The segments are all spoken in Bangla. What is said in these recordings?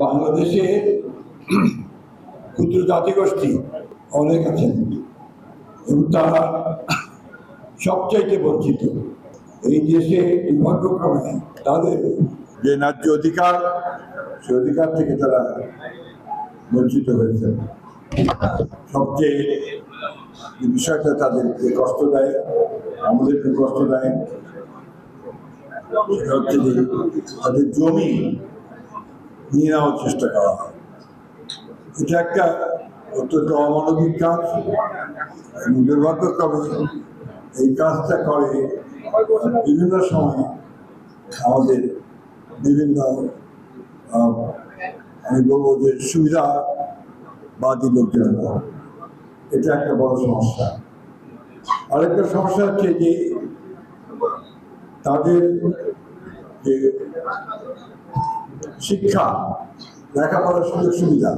বাংলাদেশে ক্ষুদ্র জাতিগোষ্ঠী অনেক আছেন এবং তারা সবচাইতে বঞ্চিত। এই দেশে দুর্ভাগ্যক্রমে তাদের যে ন্যায্য অধিকার, সে অধিকার থেকে তারা বঞ্চিত হয়েছে। সবচেয়ে বিষয়টা তাদেরকে কষ্ট দেয়, আমাদেরকে কষ্ট দেয়, সেটা হচ্ছে যে তাদের জমি নিয়ে নেওয়ার চেষ্টা করা হয়। এটা একটা অত্যন্ত অমানবিক কাজ এবং দুর্ভাগ্যক্রমে এই কাজটা করে বিভিন্ন সময় আমাদের বিভিন্ন আমি বলবো যে সুবিধাবাদী লোকজনরা। এটা একটা বড় সমস্যা। আরেকটা সমস্যা হচ্ছে যে তাদের যে শিক্ষা, লেখাপড়ার সুযোগ সুবিধা,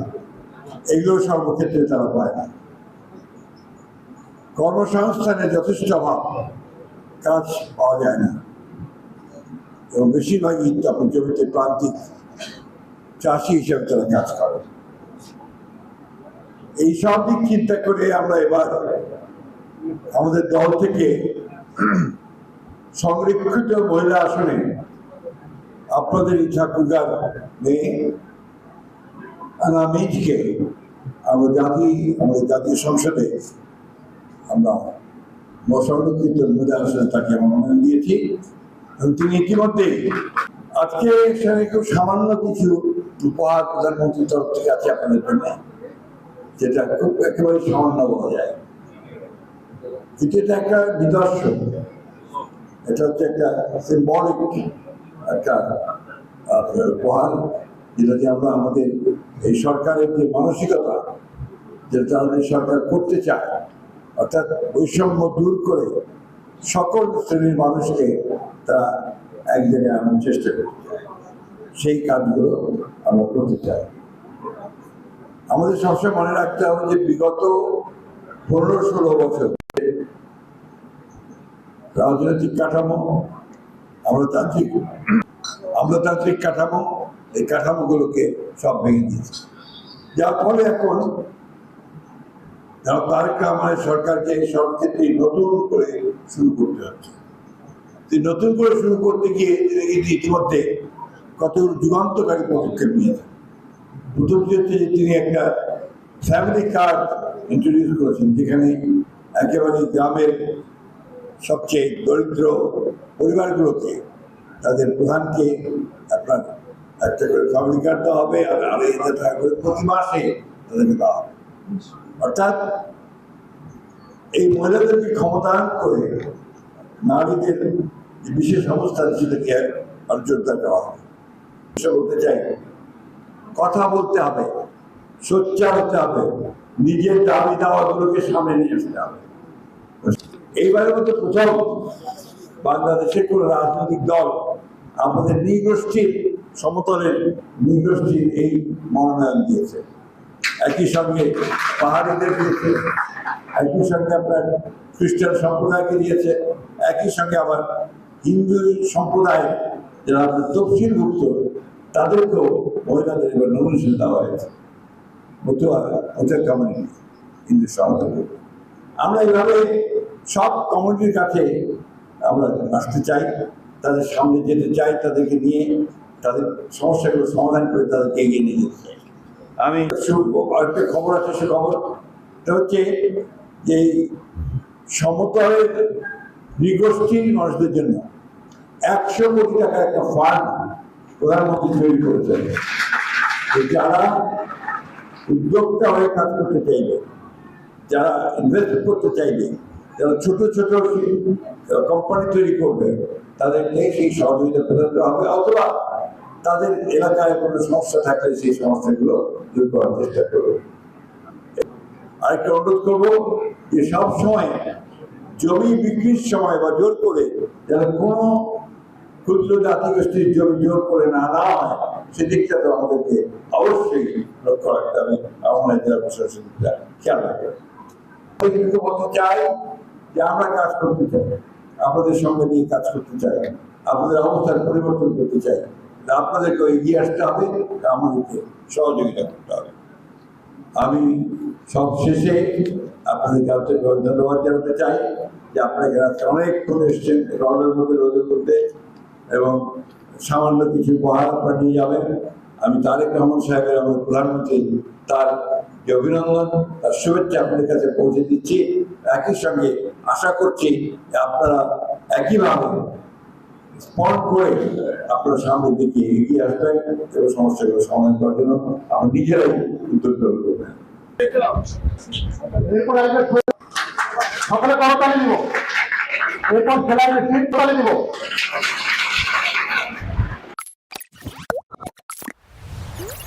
এগুলো সর্বক্ষেত্রে তারা পায় না। কর্মসংস্থানের যথেষ্ট অভাব, কাজ পাওয়া যায় না এবং বেশিরভাগই তখন জমিতে প্রান্তিক চাষি হিসেবে তারা কাজ করে। এই সব দিক চিন্তা করে আমরা এবার আমাদের দল থেকে সংরক্ষিত মহিলা আসনে আপনাদের এই ঠাকুরগাঁর মেয়ে আনামিজকে আমাদের জাতীয় সংসদে আমরা সংরক্ষিত মহিলা আসনে তাকে আমরা মনোনয়ন দিয়েছি এবং তিনি ইতিমধ্যে আজকে সেখানে খুব সামান্য কিছু উপহার প্রধানমন্ত্রীর তরফ থেকে আছে আপনাদের জন্য, যেটা খুব একেবারে সামান্য বলা যায়। কিন্তু এটা একটা নিদর্শন, এটা হচ্ছে একটা সিম্বলিক একটা উপহার, যেটাতে আমরা আমাদের এই সরকারের যে মানসিকতা, যেটা আমাদের সরকার করতে চায়, অর্থাৎ বৈষম্য দূর করে সকল শ্রেণীর মানুষকে তারা এক জায়গায় আনার চেষ্টা করতে চায়, সেই কাজগুলো আমরা করতে চাই। আমাদের সবসময় মনে রাখতে হবে যে বিগত 15-16 বছর রাজনৈতিক কাঠামো, আমলাতান্ত্রিক কাঠামো, এই কাঠামোগুলোকে সব ভেঙে দিয়েছে, যার ফলে এখন তারেক রহমানের সরকারকে সব ক্ষেত্রে নতুন করে শুরু করতে হচ্ছে। নতুন করে শুরু করতে গিয়ে ইতিমধ্যে কতগুলো যুগান্তকারী পদক্ষেপ নিয়েছেন। প্রথম হচ্ছে যে তিনি একটা ফ্যামিলি কার্ড ইন্ট্রোডিউস করেছেন, যেখানে একেবারে গ্রামের সবচেয়ে দরিদ্র পরিবারগুলোকে তাদের প্রধানকে আপনার একটা করে ফ্যামিলি কার্ড দেওয়া হবে আর 2,500 টাকা করে প্রতি মাসে তাদেরকে দেওয়া হবে। অর্থাৎ এই মহিলাদেরকে ক্ষমতায়ন করে নারীদের যে বিশেষ অবস্থান সেটাকে আরো জোরদার দেওয়া হবে। বলতে চাই, কথা বলতে হবে, সোচ্চার হতে হবে, নিজের দাবি দাওয়াগুলোকে সামনে নিয়ে আসতে হবে। এইবারের মতো প্রথম বাংলাদেশের কোন রাজনৈতিক দল আমাদের নৃগোষ্ঠীর সমতলের নৃগোষ্ঠীর এই মনোনয়ন দিয়েছে। একই সঙ্গে পাহাড়িদের দিয়েছে, একই সঙ্গে আপনার খ্রিস্টান সম্প্রদায়কে দিয়েছে, একই সঙ্গে আবার হিন্দু সম্প্রদায় যারা আপনার তফসিলভুক্ত তাদেরকেও মহিলাদের এবার নমিনেশন দেওয়া হয়েছে। হিন্দু সমাজে আমরা এইভাবে সব কমিউনিটির কাছে আমরা আসতে চাই, তাদের সামনে যেতে চাই, তাদেরকে নিয়ে তাদের সমস্যাগুলো সমাধান করে তাদেরকে এগিয়ে নিয়ে যেতে চাই। আমি একটা খবর আছে, সে খবরটা হচ্ছে যে সমতলের নৃগোষ্ঠীর মানুষদের জন্য 100 কোটি টাকার একটা ফান্ড প্রধানমন্ত্রী তৈরি করেছেন। যারা উদ্যোক্তা হয়ে কাজ করতে চাইবে, যারা ইনভেস্ট করতে চাইবে, যারা ছোট ছোট কোম্পানি তৈরি করবে, তাদেরকে সেই সহযোগিতা প্রদান করা হবে, অথবা তাদের এলাকায় কোনো সমস্যা থাকলে সেই সমস্যাগুলো দূর করার চেষ্টা করবে। আরেকটা অনুরোধ করবো যে সব সময় জমি বিক্রির সময় বা জোর করে যেন কোনো ক্ষুদ্র জাতিগোষ্ঠীর জমি জোর করে না হয়, সেদিকটা তো আমাদেরকে অবশ্যই লক্ষ্য রাখতে হবে। আমার জেলা প্রশাসনটা খেয়াল রাখবে। বলতে চাই যে আমরা কাজ করতে চাই, আপনাদের সঙ্গে নিয়ে কাজ করতে চাই, আপনাদের অবস্থার পরিবর্তন করতে চাই। আপনাদেরকে এগিয়ে আসতে হবে, আমাদেরকে সহযোগিতা করতে হবে। আমি সব শেষে আপনাদেরকে আন্তরিকভাবে ধন্যবাদ জানাতে চাই যে আপনাকে আজকে অনেকক্ষণ এসছেন রোদের মধ্যে এবং সামান্য কিছু উপহার আপনারা নিয়ে যাবেন। আমি তারেক রহমান সাহেবের আমাদের প্রধানমন্ত্রী তার যে অভিনন্দন, তার শুভেচ্ছা আপনাদের কাছে পৌঁছে দিচ্ছি। একই সঙ্গে আশা করছি যে আপনারা একইভাবে স্পট করে আপনারা সামনের দিকে এগিয়ে আসবেন এবং সমস্যাগুলো সমাধান করার জন্য আমরা নিজেরাই উদ্যোগ গ্রহণ করবেন। সকলে করতালি দিব, এরপর খেলার দিব।